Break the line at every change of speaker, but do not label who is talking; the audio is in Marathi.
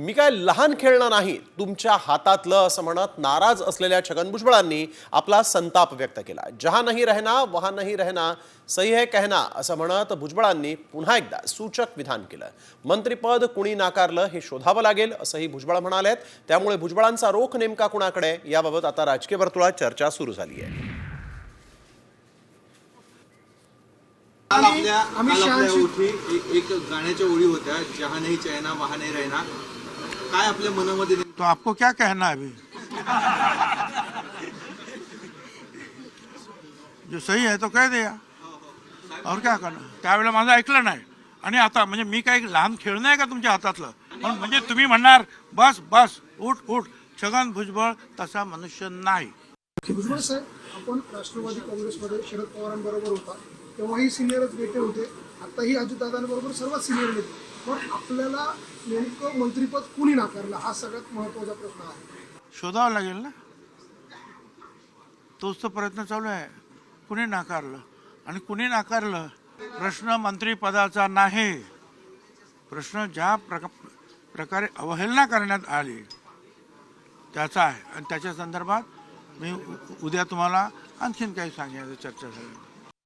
मी काय लहान खेळणं नाही, तुमच्या हातातलं असं म्हणत नाराज असलेल्या छगन भुजबळांनी आपला संताप व्यक्त केला। जहां नहीं रहना वहां नहीं रहना, सही है कहना असं म्हणत भुजबळांनी पुन्हा एकदा सूचक विधान केलं। मंत्रिपद कुणी नाकारलं हे शोधावं लागेल असंही भुजबळ म्हणालेत। त्यामुळे भुजबळांचा रोख नेमका कुणाकडे याबाबत आता राजकीय वर्तुळात चर्चा सुरू झाली आहे।
एक गाण्याच्या ओळी होत्या, जहां नहीं चैना वहां नहीं रहना, काय आपल्या मनामध्ये
तो आपको क्या कहना है अभी? जो सही है तो कह दिया, और क्या करना। त्यावेळेला माझं ऐकलं नाही आणि आता म्हणजे मी काय लहान खेळणं आहे का तुमच्या हातातलं? म्हणजे तुम्ही म्हणणार बस बस उठ उठ, छगन भुजबळ तसा मनुष्य नाही।
भुजबळ साहेब, आपण राष्ट्रवादी काँग्रेसमध्ये शरद पवारांबरोबर होता तेव्हाही सिनियरच नेते होते, आताही अजितदादांबरोबर सर्वात सिनियर नेते, पण आपल्याला नेमकं मंत्रिपद कुणी नाकारलं हा सगळ्यात महत्त्वाचा प्रश्न आहे।
शोधावं लागेल ना, तोच तर प्रयत्न चालू आहे। कुणी नाकारलं आणि कुणी नाकारलं, प्रश्न मंत्रिपदाचा नाही, प्रश्न ज्या प्रकारे अवहेलना करण्यात आली त्याचा आहे। आणि त्याच्या संदर्भात मी उद्या तुम्हाला आणखीन काही सांगायचं चर्चा झाली।